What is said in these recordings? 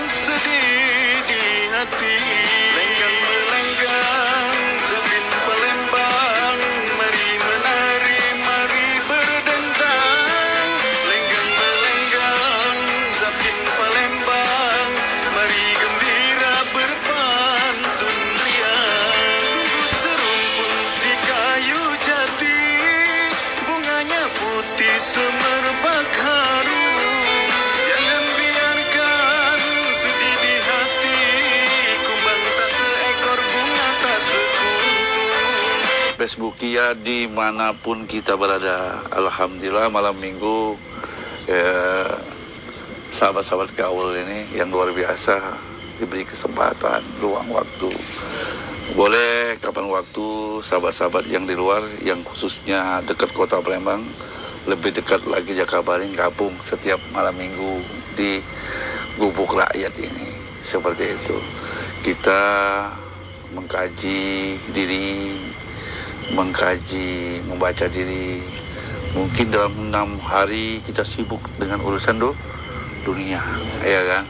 sedih di hati, lenggang melenggang Zapin Palembang, mari menari, mari berdendang. Lenggang melenggang Zapin Palembang, mari gembira berpantun riang. Tunggu serumpun si kayu jati, bunganya putih semerbak harum. Jangan biarkan sedih di hati, kumbang tak seekor, bunga tak sekuntum. Facebookia dimanapun kita berada, alhamdulillah malam minggu sahabat-sahabat gaul ini yang luar biasa diberi kesempatan, ruang waktu. Boleh kapan waktu sahabat-sahabat yang di luar, yang khususnya dekat kota Palembang, lebih dekat lagi Jakabaring gabung setiap malam minggu di Gubuk Rakyat ini. Seperti itu. Kita mengkaji diri, membaca diri. Mungkin dalam 6 hari kita sibuk dengan urusan dunia, ya kan?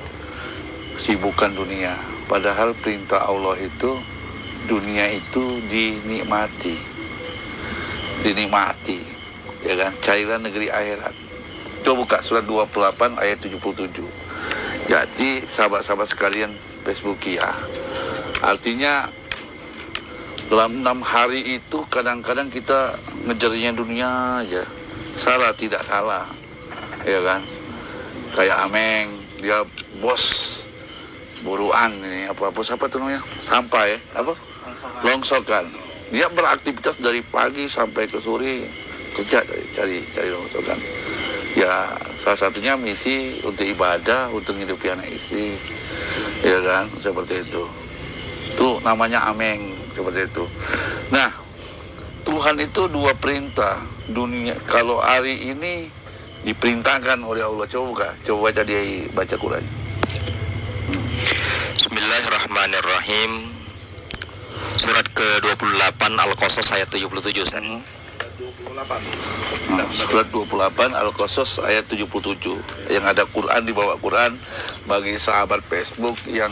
Sibukan dunia. Padahal perintah Allah itu, dunia itu dinikmati, ya kan? Carilah negeri akhirat. Coba buka surat 28 ayat 77. Jadi sahabat-sahabat sekalian Facebookia, artinya dalam 6 hari itu kadang-kadang kita ngejarnya dunia aja. Salah tidak salah, ya kan? Kayak Ameng, dia bos buruan ini, bos apa tuh namanya? Sampah ya? Apa? Longsokan. Dia beraktivitas dari pagi sampai ke sore, kerja cari longsokan. Ya salah satunya misi untuk ibadah, untuk hidupi anak istri, ya kan? Seperti itu. Itu namanya Ameng, seperti itu. Nah, Tuhan itu 2 perintah dunia. Kalau hari ini diperintahkan oleh Allah, coba baca dia baca Quran. Bismillahirrahmanirrahim. Surat ke-28 Al-Qasas ayat 77. Surat 28 Al-Qasas ayat 77. Yang ada Quran, di bawah Quran. Bagi sahabat Facebook yang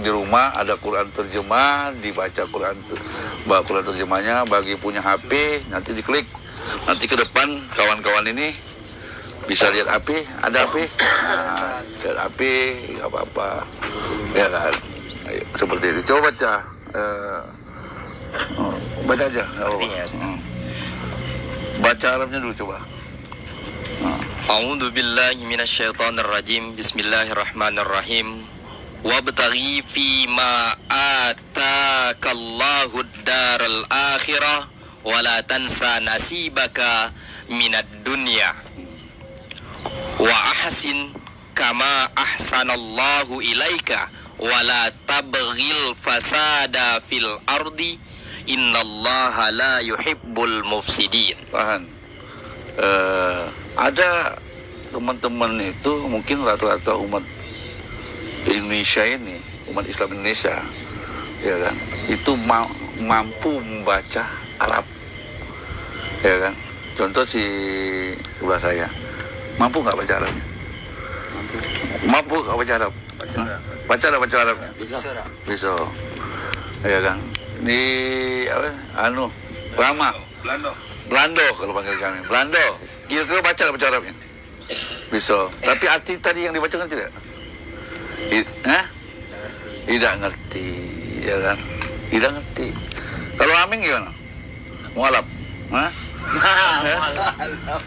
di rumah ada Quran terjemah, dibaca Quran, bawa Quran terjemahnya. Bagi punya HP, nanti diklik. Nanti ke depan kawan-kawan ini bisa lihat HP, ada HP, lihat HP, nggak apa-apa, ya kan? Seperti itu. Coba baca, baca aja. Baca Arabnya dulu coba. A'udzu billahi minasyaitonir rajim. Bismillahirrahmanirrahim. Wabtaghi fi ma atakallahu ad-daral akhirah wa la tansa nasibaka minad dunya. Wa ahsin kama ahsanallahu ilaika wa la tabghil fasada fil ardi innallaha la yuhibbul mufsidin. Paham? Ada teman-teman itu mungkin rata-rata umat Indonesia ini, umat Islam Indonesia, ya kan? Itu mampu membaca Arab, ya kan? Contoh si sebelah saya, mampu nggak baca Arabnya? Mampu nggak baca Arab? Baca Arabnya? Bisa. Ya kan? Di apa? Belando kalau panggil kami. Belando. Kira-kira baca Arabnya? Bisa. Tapi arti tadi yang dibacakan tidak? Tidak ngerti, ya kan? Tidak ngerti. Kalau Aming gimana? Mualaf?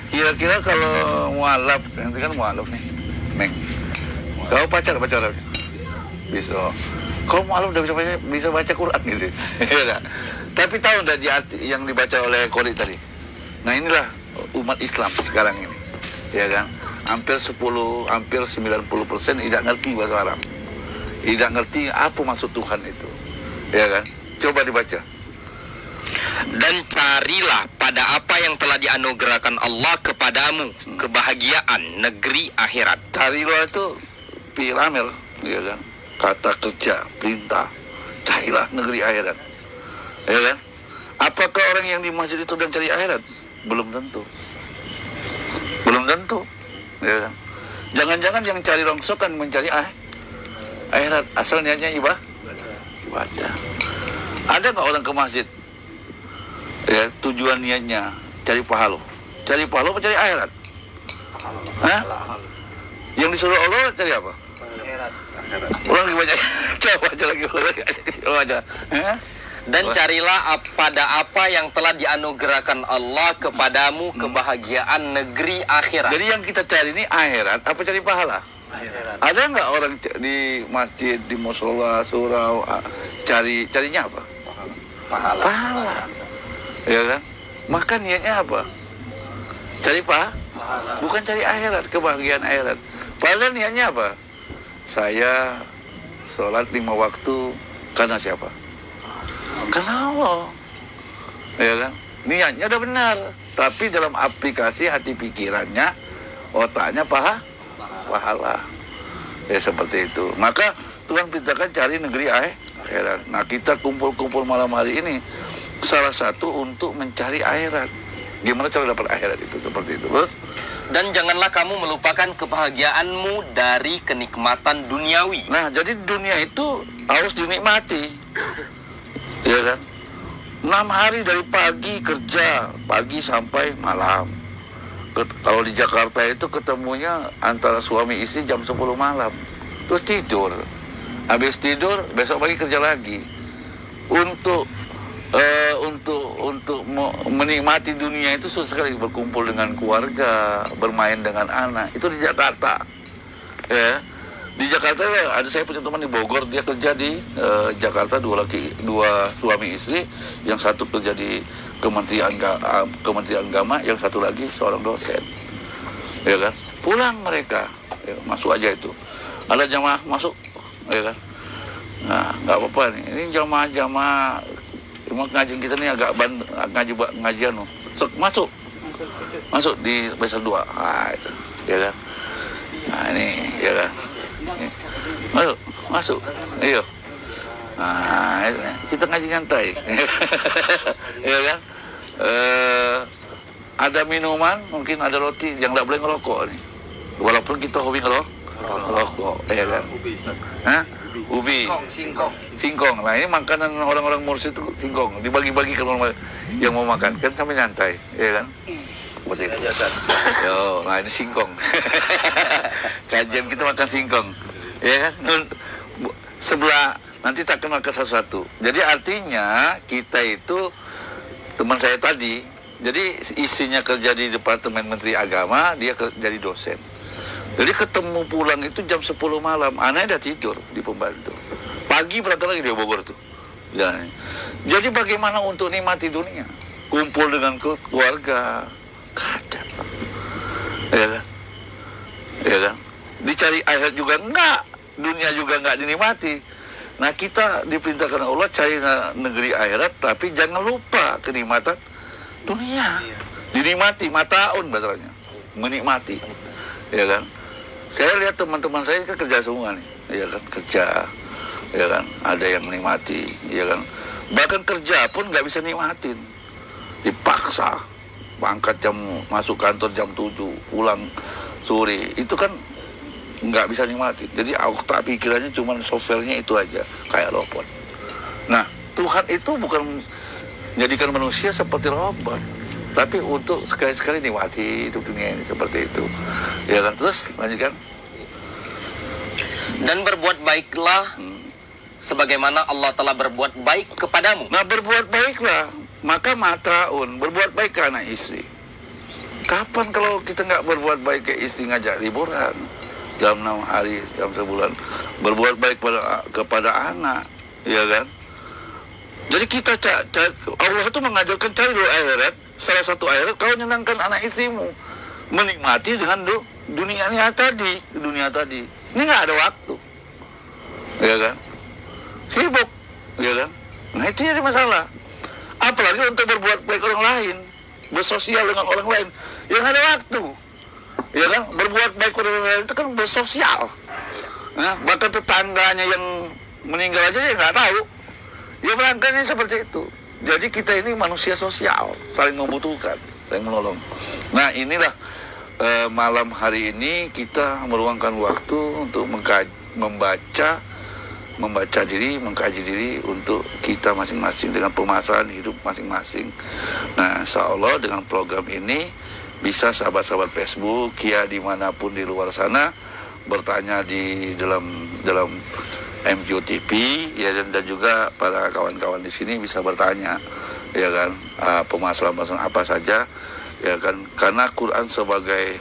Kira-kira kalau mualaf, nanti kan mualaf nih, Meng. Kau baca Arabnya? Bisa. Kalau mualaf udah bisa baca Quran gitu. Ya, tapi tahu nggak yang dibaca oleh Khalid tadi? Nah inilah umat Islam sekarang ini, ya kan? Hampir 90% tidak ngerti bahasa Arab, tidak ngerti apa maksud Tuhan itu, ya kan? Coba dibaca. Dan carilah pada apa yang telah dianugerahkan Allah kepadamu, kebahagiaan negeri akhirat. Carilah itu piramel, ya kan? Kata kerja, perintah. Carilah negeri akhirat, ya kan? Apakah orang yang di masjid itu dan cari akhirat? Belum tentu, ya kan? Jangan-jangan yang cari rongsokan mencari akhirat, asal niatnya ibadah. Ada nggak orang ke masjid ya tujuan niatnya cari pahala apa cari akhirat? Hah? Yang disuruh Allah cari apa? Ulang lagi baca. Coba baca lagi. Baca. Dan carilah pada apa yang telah dianugerahkan Allah kepadamu kebahagiaan negeri akhirat. Jadi yang kita cari ini akhirat apa cari pahala? Akhirat. Ada nggak orang di masjid, di musola, surau carinya apa? Pahala. Ya kan? Maka niatnya apa? Cari pahala. Bukan cari akhirat, kebahagiaan akhirat. Padahal niatnya apa? Saya sholat 5 waktu karena siapa? Karena Allah. Ya kan? Niatnya udah benar, tapi dalam aplikasi hati pikirannya, otaknya pahala. Ya seperti itu. Maka Tuhan perintahkan cari negeri akhirat. Nah, kita kumpul-kumpul malam hari ini salah satu untuk mencari akhirat. Gimana cara dapat akhirat itu seperti itu. Terus dan janganlah kamu melupakan kebahagiaanmu dari kenikmatan duniawi. Nah, jadi dunia itu harus dinikmati. Ya kan? 6 hari dari pagi kerja, pagi sampai malam. Kalau di Jakarta itu ketemunya antara suami istri jam 10 malam. Terus tidur. Habis tidur, besok pagi kerja lagi. Untuk menikmati dunia itu susah sekali, berkumpul dengan keluarga, bermain dengan anak. Itu di Jakarta. Ya. Di Jakarta ada saya punya teman di Bogor, dia kerja di Jakarta, dua suami istri, yang satu kerja di Kementerian Agama, yang satu lagi seorang dosen. Ya kan? Pulang mereka, ya, masuk aja itu. Ada jamaah masuk, ya kan? Nah, nggak apa-apa nih. Ini jamaah ngajian kita nih agak ngajian loh. So, masuk di besar 2. Ah, itu, ya kan? Nah, ini, ya kan? Masuk. Iya. Nah, kita ngaji nyantai. Ya kan? Ada minuman, mungkin ada roti, yang nggak boleh ngerokok nih. Walaupun kita hobi ngerokok, ya kan? Hah? Ubi. Singkong. Nah, ini makanan orang-orang mursyid itu singkong. Dibagi-bagi ke orang yang mau makan. Kan sampai nyantai, ya kan? Seperti itu. Yo, nah ini singkong. Kajian kita makan singkong. Ya kan? Sebelah nanti tak akan makan satu-satu. Jadi artinya kita itu, teman saya tadi, jadi isinya kerja di Departemen Menteri Agama, dia jadi dosen. Jadi ketemu pulang itu jam 10 malam, anaknya udah tidur di pembantu. Pagi berangkat lagi dia Bogor tuh. Jadi bagaimana untuk nikmati dunia? Kumpul dengan keluarga, kadang. Ya kan? Ya kan? Dicari akhirat juga enggak, dunia juga enggak dinikmati. Nah, kita diperintahkan Allah cari negeri akhirat, tapi jangan lupa kenikmatan dunia. Dinikmati, mataun bahasanya. Menikmati. Ya kan? Saya lihat teman-teman saya kan kerja semua nih, ya kan, kerja, ya kan, ada yang menikmati, ya kan, bahkan kerja pun nggak bisa nikmatin, dipaksa, masuk kantor jam 7, pulang sore, itu kan nggak bisa nikmatin. Jadi otak pikirannya cuma softwarenya itu aja, kayak robot. Nah, Tuhan itu bukan menjadikan manusia seperti robot, tapi untuk sekali-sekali nikmati hidup dunia ini seperti itu. Ya kan, terus lanjutkan. Dan berbuat baiklah sebagaimana Allah telah berbuat baik kepadamu. Nah, berbuat baiklah, maka mataun, berbuat baik ke anak istri. Kapan kalau kita nggak berbuat baik ke istri, ngajak liburan dalam 6 hari, dalam sebulan, berbuat baik kepada anak, ya kan? Jadi kita Allah itu mengajarkan cari dulu akhirat. Salah satu akhirat kau menyenangkan anak istrimu, menikmati dengan dunia tadi. Ini nggak ada waktu, ya kan? Sibuk, ya kan? Nah, itu jadi masalah. Apalagi untuk berbuat baik orang lain, bersosial dengan orang lain, yang ada waktu, ya kan? Berbuat baik kepada orang lain itu kan bersosial. Nah, bahkan tetangganya yang meninggal aja dia nggak tahu. Ya berangkatnya seperti itu. Jadi kita ini manusia sosial, saling membutuhkan, saling menolong. Nah, inilah malam hari ini kita meluangkan waktu untuk membaca membaca diri, mengkaji diri untuk kita masing-masing dengan permasalahan hidup masing-masing. Nah, insya Allah dengan program ini bisa sahabat-sahabat Facebook, ya dimanapun di luar sana bertanya di dalam MQTV, ya dan juga para kawan-kawan di sini bisa bertanya, ya kan, permasalahan-permasalahan apa saja, ya kan, karena Quran sebagai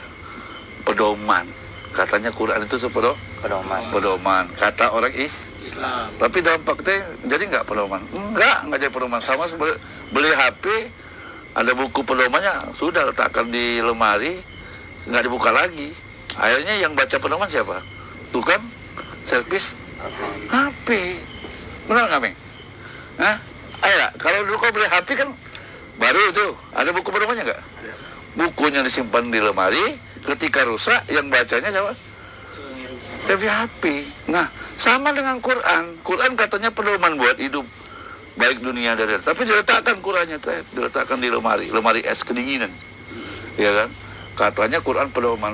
pedoman. Katanya Quran itu pedoman. Kata orang Islam. Tapi dalam praktek jadi nggak pedoman? Nggak jadi pedoman. Sama seperti beli HP, ada buku pedomannya, sudah letakkan di lemari, nggak dibuka lagi. Akhirnya yang baca pedoman siapa? Tukang servis HP. Benar nggak, Meng? Hah? Ayo, kalau dulu kau beli HP kan baru itu, ada buku pedomannya nggak? Bukunya disimpan di lemari, ketika rusak yang bacanya siapa? Servis HP. Nah, sama dengan Quran. Quran katanya pedoman buat hidup baik dunia dan akhirat. Tapi diletakkan Qurannya, diletakkan di lemari es kedinginan. Ya kan? Katanya Quran pedoman.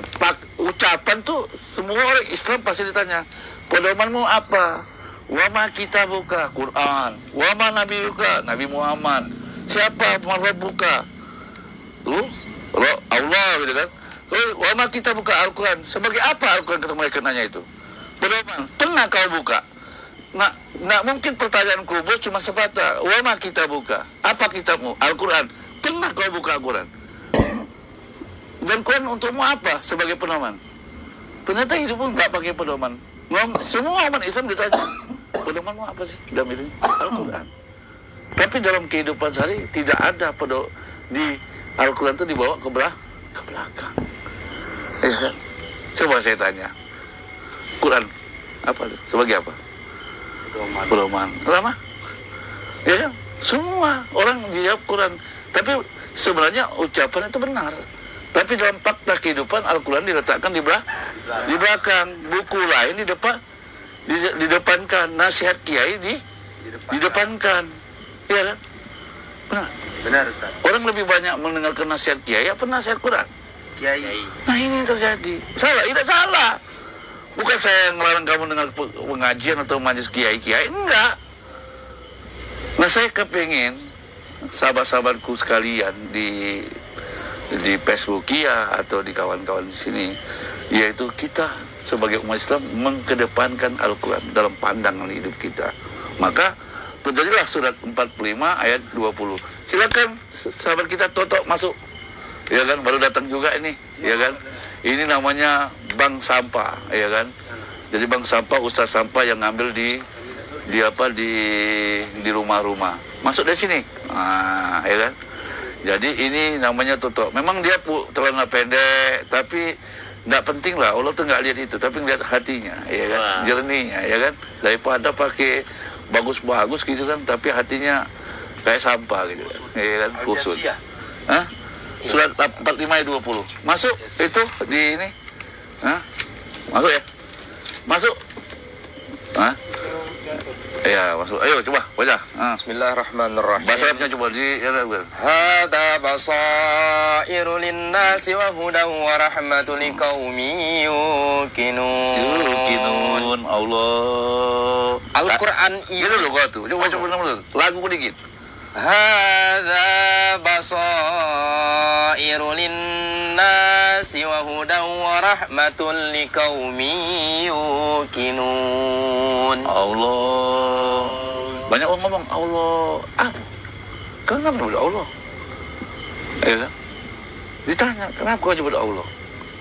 Ucapan tuh semua orang Islam pasti ditanya, pedomanmu apa? Wama kita buka Quran. Wama Nabi buka Nabi Muhammad. Siapa Muhammad buka? Tuh, Allah gitu kan. Wama kita buka Al-Quran. Sebagai apa Al-Quran kata mereka nanya itu? Pedoman. Pernah kau buka? Nggak mungkin pertanyaan kubur cuma sebatas wama kita buka. Apa kitabmu? Al-Quran. Pernah kau buka Al-Quran? Dan Quran untukmu apa sebagai pedoman? Ternyata hidupmu nggak pakai pedoman. Semua umat Islam ditanya, pedomanmu apa sih dalam hidup? Al-Quran. Tapi dalam kehidupan sehari tidak ada di Al-Quran itu dibawa ke belakang. Ya kan? Coba saya tanya, Quran apa itu? Sebagai apa? Pedoman. Lama? Ya kan? Semua orang jawab Quran. Tapi sebenarnya ucapan itu benar. Tapi dalam fakta kehidupan Al-Quran diletakkan di belakang. Buku lain didepankan. Nasihat kiai didepankan. Ya kan? Benar, Ustaz. Orang lebih banyak mendengarkan nasihat kiai apa nasihat Quran? Kiai. Nah, ini yang terjadi. Salah? Tidak salah. Bukan saya yang melarang kamu dengar pengajian atau majelis kiai-kiai. Enggak. Nah, saya kepingin sahabat-sahabatku sekalian di Facebook ya atau di kawan-kawan di sini, yaitu kita sebagai umat Islam mengkedepankan Al-Quran dalam pandangan hidup kita. Maka terjadilah surat 45 ayat 20. Silakan sahabat kita Toto masuk. Ya kan, baru datang juga ini, ya kan. Ini namanya bank sampah, ya kan. Jadi bank sampah, ustaz sampah yang ngambil di rumah-rumah. Masuk dari sini. Nah, ya kan. Jadi ini namanya Toto. Memang dia celana pendek, tapi tidak penting lah. Allah tuh nggak lihat itu, tapi ngeliat hatinya, ya kan, jernihnya, ya kan. Daripada pakai bagus-bagus gitu kan, tapi hatinya kayak sampah gitu, ya kan, kusut. Hah? Surat 45 ayat 20. Masuk itu di ini. Hah? Masuk ya? Masuk. Hah? Ya, masuk. Ayo coba baca. Bismillahirrahmanirrahim. Bahasa Arabnya coba Hada basairu linnasi wa hudan wa rahmatul liqaumin yuqinun. Allah. Al-Quran ini loh kau tuh. Coba dulu. Lagu sedikit. Hada basairu linnasi wa hudan wa rahmatul liqaumin yuqinun. Allah. Banyak orang ngomong Allah. Kenapa nyebut Allah? Ya kan? Ditanya, kenapa kau nyebut Allah?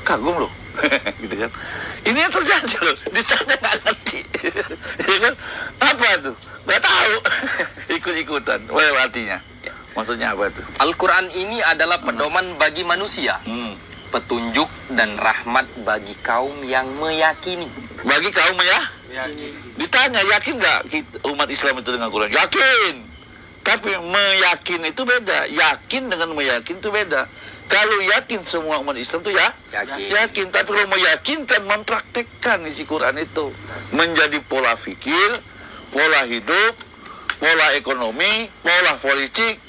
Kagum loh. Gitu kan? Ini yang terjadi loh. Ditanya nggak ngerti. Ya kan? Apa tuh? Nggak tahu. Ikut-ikutan. Apa artinya? Maksudnya apa tuh? Al-Quran ini adalah pedoman bagi manusia. Petunjuk dan rahmat bagi kaum yang meyakini. Bagi kaum ya? Ditanya, yakin nggak umat Islam itu dengan Quran? Yakin. Tapi meyakin itu beda. Yakin dengan meyakin itu beda. Kalau yakin semua umat Islam itu yakin. Tapi kalau meyakinkan, mempraktekkan isi Quran itu menjadi pola fikir, pola hidup, pola ekonomi, pola politik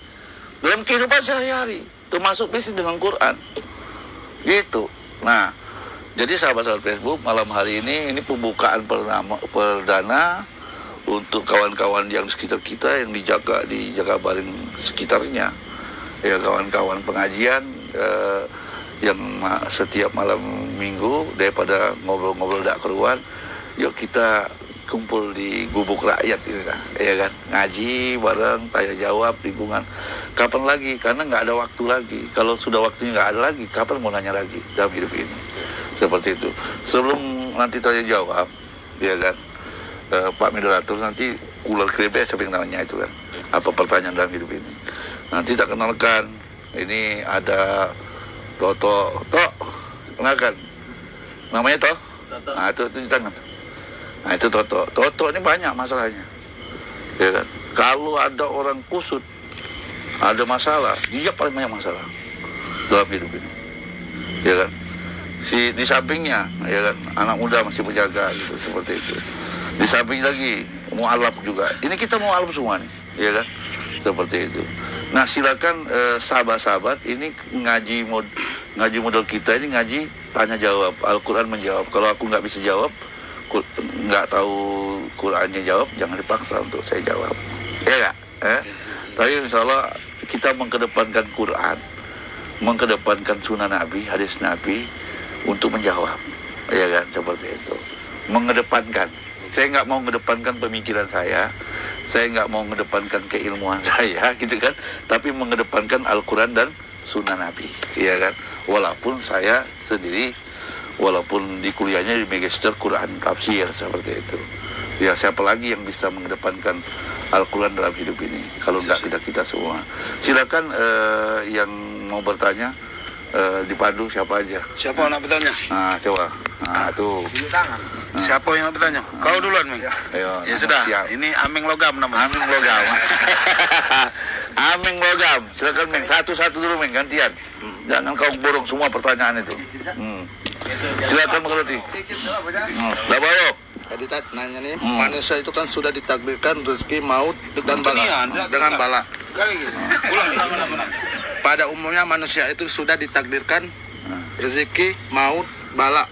dalam kehidupan sehari-hari, termasuk bisnis dengan Quran. Gitu. Nah, jadi sahabat-sahabat Facebook, malam hari ini pembukaan perdana untuk kawan-kawan yang sekitar kita yang dijaga baring sekitarnya, ya kawan-kawan pengajian yang setiap malam minggu daripada ngobrol-ngobrol tak keruan, yuk kita kumpul di gubuk rakyat ini lah, ya kan, ngaji bareng, tanya jawab, lingkungan. Kapan lagi? Karena nggak ada waktu lagi. Kalau sudah waktunya nggak ada lagi, kapan mau nanya lagi dalam hidup ini? Seperti itu. Sebelum nanti tanya jawab, ya kan, Pak Moderator nanti ular kerebe siapa yang nanya itu kan, apa pertanyaan dalam hidup ini? Nanti tak kenalkan. Ini ada Toto, kenalkan. Namanya Toh? Nah itu di tangan. Nah itu Toto ini banyak masalahnya, ya kan. Kalau ada orang kusut, ada masalah, dia paling banyak masalah dalam hidup ini, ya kan. Di sampingnya, ya kan, anak muda masih menjaga gitu, seperti itu. Di samping lagi mualaf juga. Ini kita mualaf semua nih, ya kan, seperti itu. Nah silakan sahabat-sahabat, ini ngaji model kita ini ngaji tanya jawab, Al-Quran menjawab. Kalau aku nggak bisa jawab, nggak tahu Qurannya jawab, jangan dipaksa untuk saya jawab, ya nggak? Tapi insya Allah kita mengkedepankan Quran, mengkedepankan sunnah Nabi, hadis Nabi untuk menjawab, ya kan, seperti itu. Mengedepankan, saya nggak mau mengedepankan pemikiran saya nggak mau mengedepankan keilmuan saya, gitu kan, tapi mengedepankan Al-Quran dan sunnah Nabi, ya kan. Walaupun saya sendiri, walaupun di kuliahnya di Magister Quran Tafsir, seperti itu. Ya siapa lagi yang bisa mengedepankan Al-Quran dalam hidup ini kalau nggak kita semua. Silakan yang mau bertanya, dipandu siapa aja. Siapa nak bertanya? Nah coba, nah tuh. Siapa yang nak bertanya? Kau duluan, Ming. Ayo, Ya sudah, siap. ini Aming Logam namanya. Aming Logam. Aming Logam, silakan Ming, satu-satu dulu Ming, gantian. Jangan kau borong semua pertanyaan itu. Silakan mengerti. Lah baru. Tadi nanya nih, manusia itu kan sudah ditakdirkan rezeki, maut dan bala. Dengan bala. Pada umumnya manusia itu sudah ditakdirkan rezeki, maut, bala.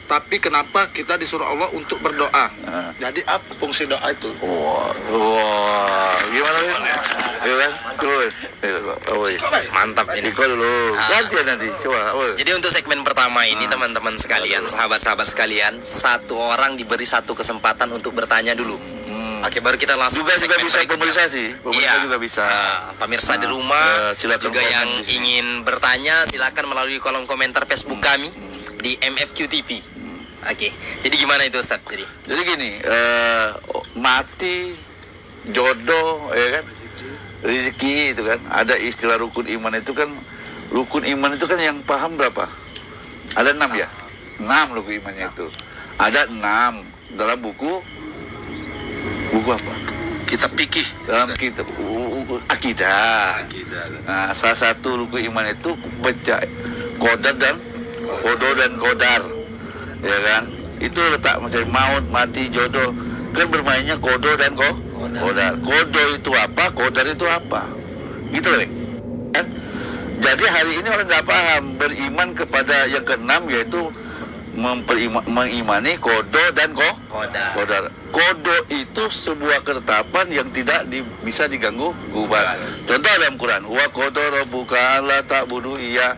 Tapi kenapa kita disuruh Allah untuk berdoa? Jadi apa fungsi doa itu? Wah, gimana Ming? Gimana? Terus. Mantap ini. Diko dulu. Gantian nanti, coba. Jadi untuk segmen pertama ini teman-teman sekalian, sahabat-sahabat sekalian, satu orang diberi satu kesempatan untuk bertanya dulu. Oke, baru kita langsung Juga ke segmen bisa berikutnya. pemirsa Iya. juga bisa. Pemirsa di rumah silakan juga komen yang di sini. ingin bertanya silakan melalui kolom komentar Facebook kami di MFQ TV. Oke, jadi gimana itu Ustaz? Jadi gini, mati, jodoh, ya kan, rezeki itu kan, ada istilah rukun iman itu kan, rukun iman itu kan yang paham berapa? Ada 6 ya? 6 rukun imannya itu. Ada 6 dalam buku apa? Kita pikir. Dalam kitab akidah. Nah, salah satu rukun iman itu pecah kodo dan kodar, ya kan? Itu letak macam maut, mati, jodoh, kan bermainnya kodo dan kodar. Kodo itu apa? Kodar itu apa? Gitu loh, kan? Jadi hari ini orang nggak paham, beriman kepada yang keenam yaitu mengimani kodo dan kodar. Kodo itu sebuah ketetapan yang tidak bisa diganggu gugat. Contoh dalam Quran, wa kodo rabbuka alla ta'budu iya.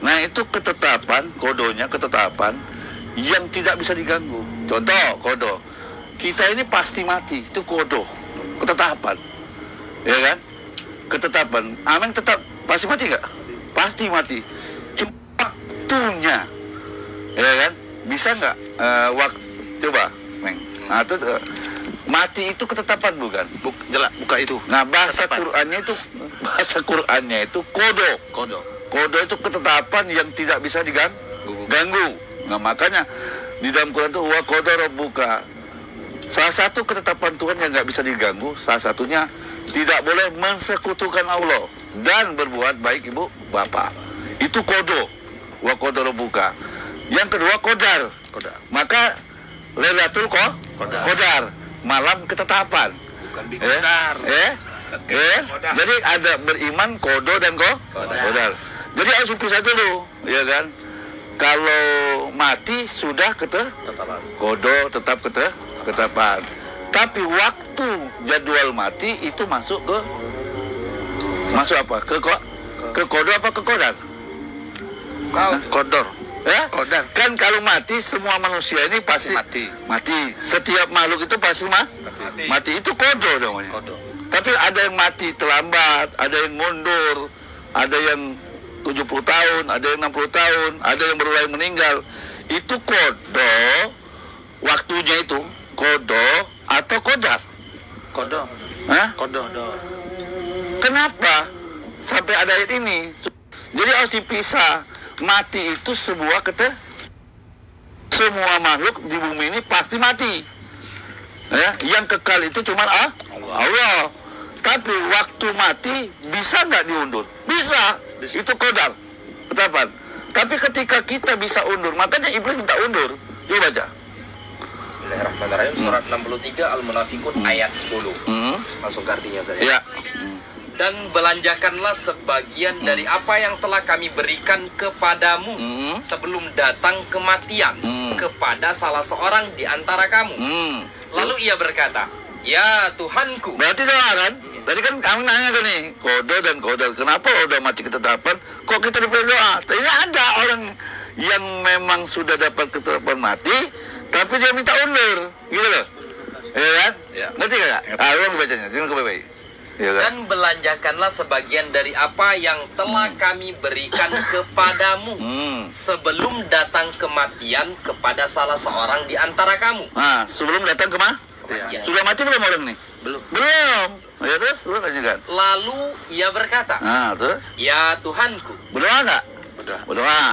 Nah itu ketetapan, kodonya ketetapan yang tidak bisa diganggu. Contoh kodo, kita ini pasti mati, itu kodo, ketetapan, ya kan? Ketetapan, amin tetap pasti mati nggak? Pasti mati. Cuma waktunya, ya kan? Bisa nggak waktu? Coba, Meng. Nah, itu mati itu ketetapan bukan? Buka itu. Nah, bahasa Qur'annya itu kodo. Kodo itu ketetapan yang tidak bisa diganggu. Nah, makanya di dalam Quran itu wa kodo rabbuka. Salah satu ketetapan Tuhan yang nggak bisa diganggu, salah satunya tidak boleh mensekutukan Allah dan berbuat baik ibu bapak. Itu kodo. Wa kodo rabbuka. Yang kedua kodar. Maka Lailatul Qadar, malam ketetapan. Bukan di kodar. Jadi ada beriman kodo dan kodar. Jadi harus pisah dulu, ya kan? Kalau mati sudah kodo tetap ketetapan. Tapi waktu jadwal mati itu masuk apa? Ke kodo apa ke kodar? Kodor. Ya? Kodar. Kan kalau mati semua manusia ini pasti Mati. mati. Setiap makhluk itu pasti mati. Itu kodo namanya. Kodor. Tapi ada yang mati terlambat, ada yang mundur, ada yang 70 tahun, ada yang 60 tahun, ada yang baru mulai meninggal. Itu kodo, waktunya itu kodo atau kodar? Kodo. Hah? Kodo. Kenapa sampai ada ayat ini? Jadi harus dipisah. Mati itu sebuah semua makhluk di bumi ini pasti mati. Ya, yang kekal itu cuma Allah. Tapi waktu mati bisa nggak diundur? Bisa. Itu kodar. Ketetapan. Tapi ketika kita bisa undur, makanya Iblis minta undur. Yuk baca. Bismillahirrahmanirrahim. Surat 63 Al-Munafikun ayat 10. Langsung ke artinya saja. Ya. Dan belanjakanlah sebagian dari apa yang telah kami berikan kepadamu sebelum datang kematian kepada salah seorang di antara kamu. Lalu ia berkata, ya Tuhanku. Berarti doa kan? Tadi kan kamu nanya tuh nih, kodo dan kodar. Kenapa udah mati ketetapan, kok kita diberi doa? Tapi ada orang yang memang sudah dapat ketetapan mati, tapi dia minta undur, gitu loh. Iya kan? Ya. Ngerti gak? Lu bacanya, jangan ke baik. Iya kan? Dan belanjakanlah sebagian dari apa yang telah kami berikan kepadamu sebelum datang kematian kepada salah seorang di antara kamu. Nah, sebelum datang ke mana? Ya. Sudah mati belum orang nih? Belum. Ya terus lanjutkan. Lalu ia berkata, Nah, terus? ya Tuhanku, Berdoa nggak? Berdoa.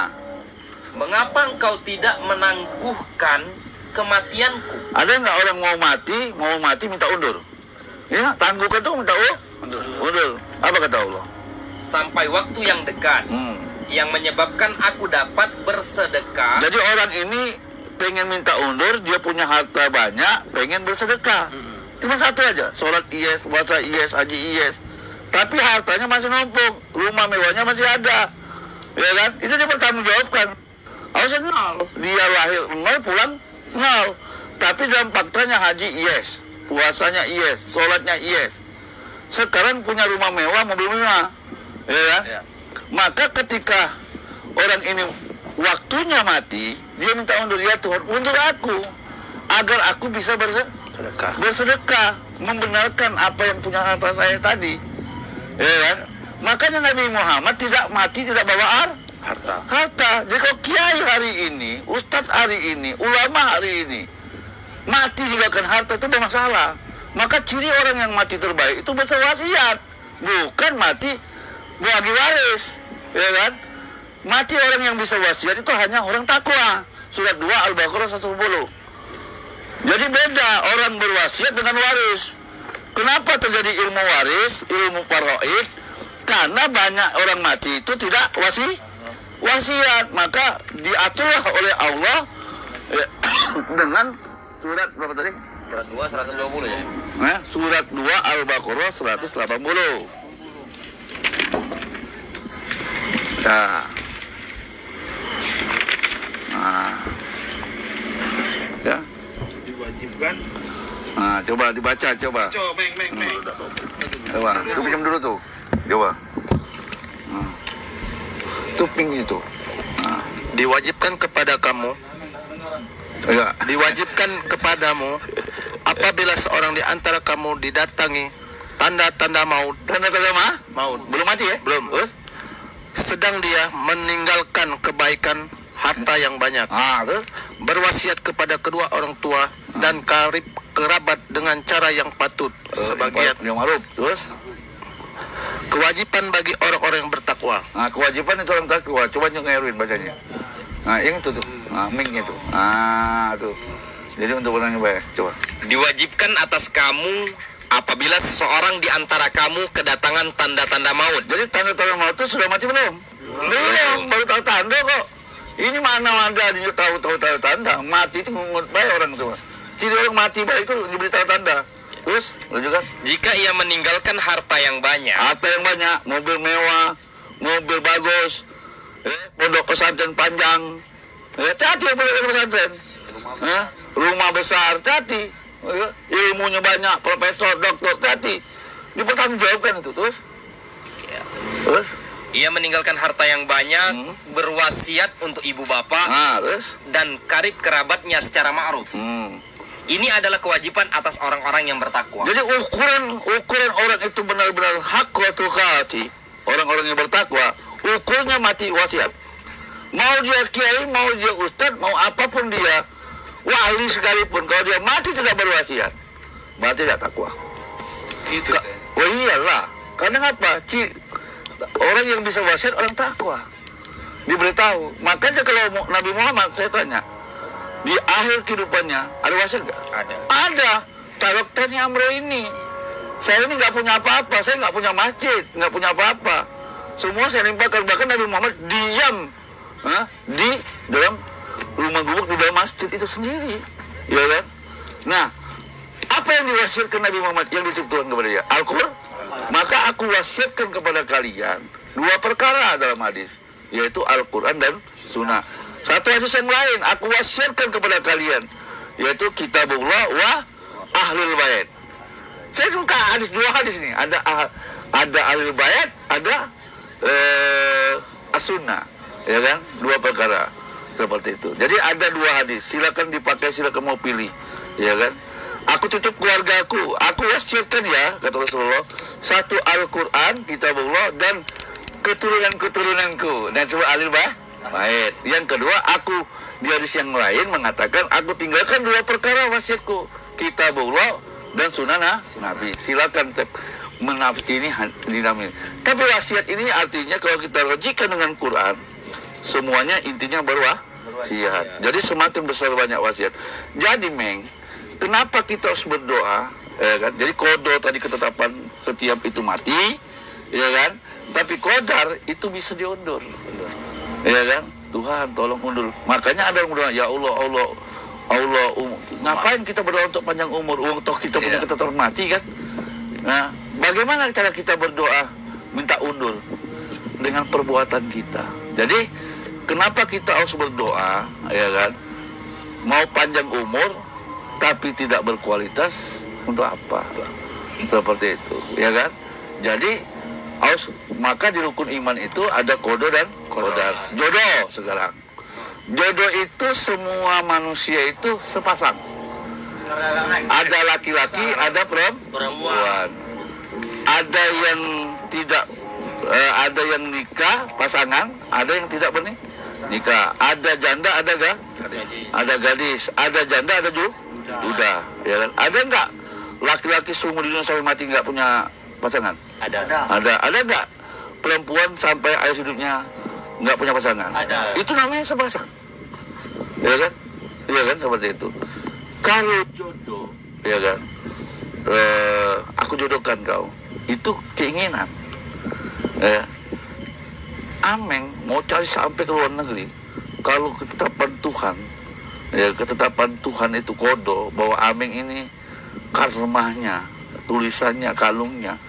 mengapa engkau tidak menangguhkan kematianku? Ada nggak orang mau mati minta undur? Ya, tangguhkan tuh minta undur. Apa kata Allah? Sampai waktu yang dekat, yang menyebabkan aku dapat bersedekah. Jadi orang ini pengen minta undur, dia punya harta banyak, pengen bersedekah. Cuma satu aja, sholat yes, puasa yes, haji yes. Tapi hartanya masih numpuk, rumah mewahnya masih ada. Ya kan? Itu dia bertanggung jawabkan. Harusnya nol. Dia lahir nol, pulang nol. Tapi dalam faktanya haji yes, puasanya yes, sholatnya yes. Sekarang punya rumah mewah, mobil mewah. Ya kan? Ya. Maka ketika orang ini waktunya mati, dia minta undur, ya Tuhan, undur aku agar aku bisa bersedekah, membenarkan apa yang punya harta saya tadi. Ya kan? Makanya Nabi Muhammad tidak mati, tidak bawa harta. Jadi kalau kiai hari ini, ustadz hari ini, ulama hari ini mati juga kan harta, itu bermasalah. Maka ciri orang yang mati terbaik itu berwasiat, bukan mati bagi waris. Ya kan? Mati orang yang bisa wasiat itu hanya orang takwa. Surat 2 Al-Baqarah 110. Jadi beda orang berwasiat dengan waris. Kenapa terjadi ilmu waris, ilmu faraid? Karena banyak orang mati itu tidak wasiat. Maka diaturlah oleh Allah dengan surat berapa tadi? Surat 2 120 ya. Surat 2 Al-Baqarah 180. Ya. Diwajibkan. Coba dibaca, coba. Coba, itu pinjam dulu tuh. Coba. Itu ping itu. Diwajibkan kepada kamu, Enggak. diwajibkan kepadamu apabila seorang di antara kamu didatangi tanda-tanda maut. Tanda-tanda Maut. belum mati ya? Belum. Terus? Sedang dia meninggalkan kebaikan harta yang banyak, Terus? berwasiat kepada kedua orang tua dan karib kerabat dengan cara yang patut. Sebagian yang ma'ruf. Terus? kewajiban bagi orang-orang yang bertakwa. Kewajiban itu orang takwa. Coba nyong Erwin bacanya. Yang itu tuh. Ming itu. Tuh. Jadi untuk orang yang baik. Coba. Diwajibkan atas kamu apabila seseorang di antara kamu kedatangan tanda-tanda maut. Jadi tanda-tanda maut itu sudah mati belum? Belum. Baru tahu tanda kok. Ini mana ada dia tahu tanda-tanda. Mati itu ngungut baik orang tuh. Ciri orang mati baik itu diberi tanda-tanda. Terus, lanjutkan. Jika ia meninggalkan harta yang banyak, Harta yang banyak, mobil mewah, mobil bagus, pondok pesantren panjang, hati-hati yang pondok pesantren, rumah besar, hati. ilmunya banyak, profesor, doktor, tapi dipertanggungjawabkan itu terus. Terus? Ia meninggalkan harta yang banyak, berwasiat untuk ibu bapak, Terus? dan karib kerabatnya secara ma'ruf. Ini adalah kewajiban atas orang-orang yang bertakwa. Jadi ukuran orang itu benar-benar haqqatul qati, orang-orang yang bertakwa, ukurnya mati wasiat. Mau dia kiai, mau dia ustad, mau apapun dia, wali sekalipun, kalau dia mati tidak berwasiat, berarti tidak takwa. Itu. Oh iyalah, karena apa? Orang yang bisa wasiat orang takwa, diberitahu. Makanya kalau Nabi Muhammad, saya tanya, di akhir kehidupannya ada wasiat nggak? Ada. Taroktani amro ini, saya ini nggak punya apa-apa, saya nggak punya masjid, nggak punya apa-apa, semua saya limpahkan. Bahkan Nabi Muhammad diam di dalam rumah gubuk, di dalam masjid itu sendiri, ya kan? Nah, apa yang diwasiatkan Nabi Muhammad yang dititipkan kepada dia? Al-Quran. Maka aku wasiatkan kepada kalian 2 perkara dalam hadis, yaitu Al-Quran dan Sunnah. Satu hadis yang lain, aku wasiatkan kepada kalian, yaitu Kitabullah wa Ahlul Bait. Saya suka dua hadis ini. Ada Ahlul Bait, ada As-Sunnah, ya kan? 2 perkara seperti itu. Jadi ada 2 hadis. Silakan dipakai, silakan mau pilih, ya kan? Aku tutup keluargaku, aku wasiatkan ya, kata Rasulullah, 1 Al-Quran, Kitabullah, dan keturunan-keturunanku, dan coba Ahlul Bait. Yang kedua, aku di hadis yang lain mengatakan, aku tinggalkan 2 perkara wasiatku, Kitabullah dan Sunnah Nabi. Silakan menafsiri ini dinamin. Tapi wasiat ini artinya kalau kita logikan dengan Quran, semuanya intinya berwasiat. Jadi semakin besar banyak wasiat. Jadi kenapa kita harus berdoa? Ya kan? Jadi qada tadi ketetapan setiap itu mati, ya kan? Tapi qadar itu bisa diundur, ya kan? Tuhan tolong undur. Makanya ada yang berdoa, ya Allah, ngapain kita berdoa untuk panjang umur? Toh kita punya ketetapan mati kan? Nah, bagaimana cara kita berdoa minta undur? Dengan perbuatan kita. Jadi kenapa kita harus berdoa, ya kan? Mau panjang umur tapi tidak berkualitas, untuk apa? Seperti itu, ya kan? Jadi maka di rukun iman itu ada qada dan qadar. Jodoh sekarang. Jodoh itu semua manusia itu sepasang. Ada laki-laki, ada perempuan. Ada yang tidak, ada yang nikah pasangan, ada yang tidak nikah. Ada janda, ada gadis. Ada janda, ada duda, ya kan? Ada enggak laki-laki seumur dunia sampai mati enggak punya pasangan? Ada enggak perempuan sampai akhir hidupnya enggak punya pasangan? Ada. Itu namanya sepasang, ya kan? Ya kan, seperti itu. Kalau jodoh, ya kan, aku jodohkan kau, itu keinginan, ya. Ameng mau cari sampai ke luar negeri, kalau ketetapan Tuhan, ya, ketetapan Tuhan itu kodo bahwa Ameng ini karmanya, tulisannya, kalungnya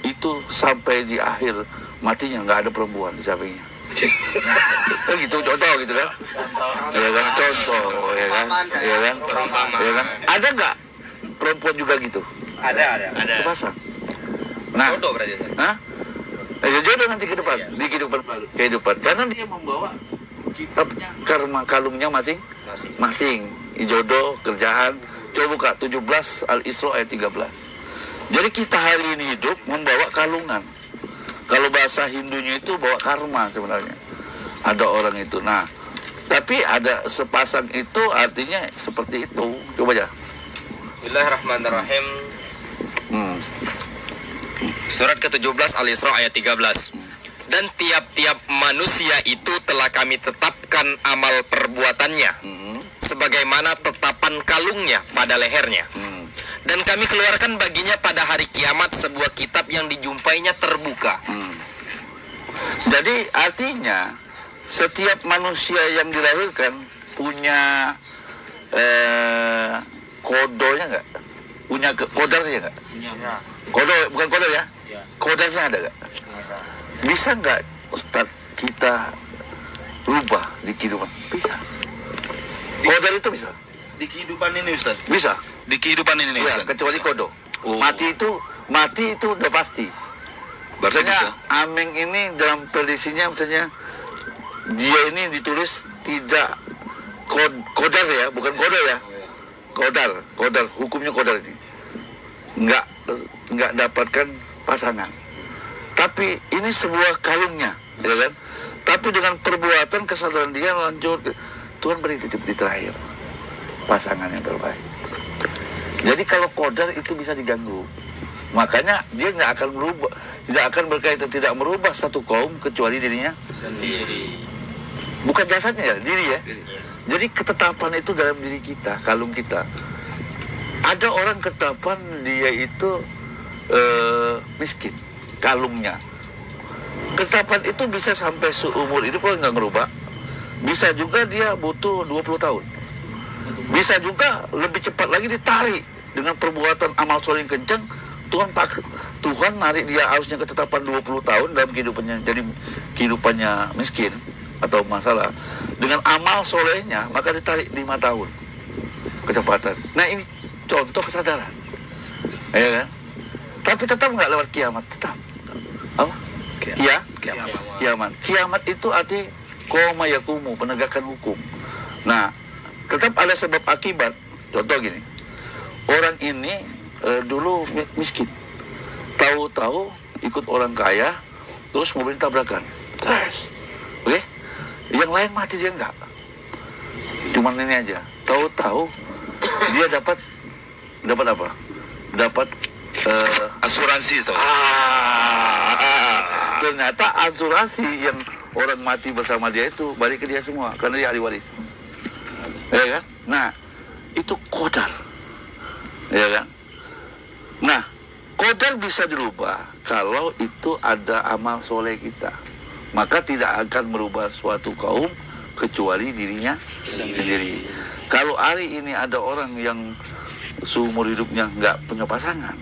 itu sampai di akhir matinya nggak ada perempuan di sampingnya. Kan gitu, contoh gitu kan, ya kan, contoh, ya kan, ya kan, ya kan. Ada nggak perempuan juga gitu? Ada. Sepasang. Nah, Jodoh berarti. Ya jodoh nanti ke depan, di kehidupan, karena dia membawa kitabnya, karma kalungnya masing-masing. Jodoh, kerjaan. Coba buka 17 Al-Isra ayat 13. Jadi kita hari ini hidup membawa kalungan. Kalau bahasa Hindunya itu bawa karma sebenarnya. Ada orang itu. Nah, tapi ada sepasang itu artinya seperti itu. Coba aja. Bismillahirrahmanirrahim. Surat ke-17 Al-Isra ayat 13. Dan tiap-tiap manusia itu telah kami tetapkan amal perbuatannya sebagaimana tetapan kalungnya pada lehernya. Dan kami keluarkan baginya pada hari kiamat sebuah kitab yang dijumpainya terbuka. Jadi artinya setiap manusia yang dilahirkan punya kodonya nggak? Punya kodarnya nggak? Kodo, bukan kodo ya? Kodarnya ada nggak? Bisa nggak Ustaz kita rubah di kehidupan? Bisa. Kodar itu bisa. Di kehidupan ini Ustaz. Bisa. Di kehidupan ini nih, Ya, Ustaz. kecuali kodo. Oh. Mati itu udah pasti. Berarti Misalnya bisa. Ameng ini dalam prediksinya misalnya dia ini ditulis tidak kodar ya, bukan kodo ya. Kodar, hukumnya kodar ini. Nggak dapatkan pasangan. Tapi ini sebuah kalungnya, ya kan? Tapi dengan perbuatan kesadaran dia lanjut, Tuhan beri titip di terakhir pasangan yang terbaik. Jadi kalau kodar itu bisa diganggu, makanya dia nggak akan merubah, tidak akan berkaitan, tidak merubah satu kaum kecuali dirinya Sendiri. bukan jasadnya ya, diri ya. Jadi ketetapan itu dalam diri kita, kalung kita. Ada orang ketetapan dia itu miskin, kalungnya. Ketetapan itu bisa sampai seumur hidup kalau nggak ngerubah. Bisa juga dia butuh 20 tahun. Bisa juga lebih cepat lagi ditarik dengan perbuatan amal soleh yang kencang. Tuhan narik dia harusnya ketetapan 20 tahun dalam kehidupannya, jadi kehidupannya miskin atau masalah. Dengan amal solehnya maka ditarik 5 tahun kecepatan. Nah ini contoh kesadaran, ya kan? Tapi tetap nggak lewat kiamat, tetap apa? Kiamat itu arti koma yakumu, penegakan hukum. Nah, tetap ada sebab akibat. Contoh gini, orang ini dulu miskin, tahu-tahu ikut orang kaya, terus mobil tabrakan, oke? Yang lain mati dia enggak, cuman ini aja. Tahu-tahu dia dapat apa? Dapat Asuransi itu. Ternyata asuransi yang orang mati bersama dia itu balik ke dia semua karena dia ahli waris, ya kan? Nah itu kodar, ya kan? Nah kodar bisa dirubah kalau itu ada amal soleh kita, maka tidak akan merubah suatu kaum kecuali dirinya sendiri. Kalau hari ini ada orang yang seumur hidupnya nggak punya pasangan,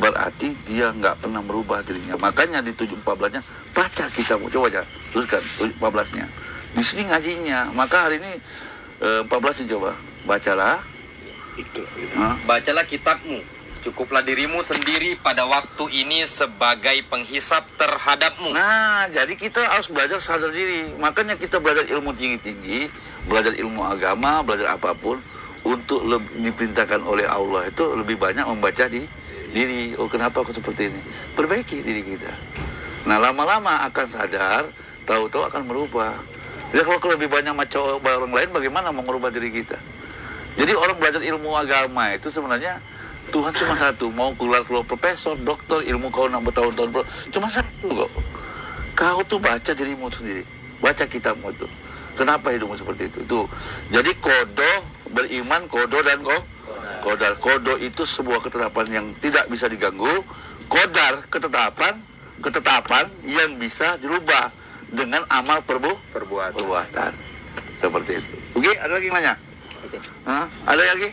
berarti dia nggak pernah merubah dirinya. Makanya di 7.14-nya baca kitab, coba aja teruskan 7.14-nya. Di sini ngajinya, maka hari ini 14 coba bacalah. Bacalah kitabmu, cukuplah dirimu sendiri pada waktu ini sebagai penghisap terhadapmu. Nah, jadi kita harus belajar sadar diri. Makanya kita belajar ilmu tinggi-tinggi, belajar ilmu agama, belajar apapun untuk diperintahkan oleh Allah itu lebih banyak membaca di diri. Oh, kenapa aku seperti ini? Perbaiki diri kita. Nah, lama-lama akan sadar, tahu-tahu akan merubah. Ya kalau lebih banyak macam orang lain, bagaimana mau merubah diri kita? Jadi orang belajar ilmu agama itu sebenarnya Tuhan cuma satu, mau keluar profesor, dokter, ilmu kau 6 bertahun-tahun, cuma satu kok. Kau tuh baca dirimu sendiri, baca kitabmu itu. Kenapa hidupmu seperti itu? Tuh. Jadi kodo, beriman, kodo dan kodar. Kodo itu sebuah ketetapan yang tidak bisa diganggu. Kodar ketetapan yang bisa dirubah dengan amal perbuatan. Seperti itu. Oke, ada lagi yang nanya? Ada lagi?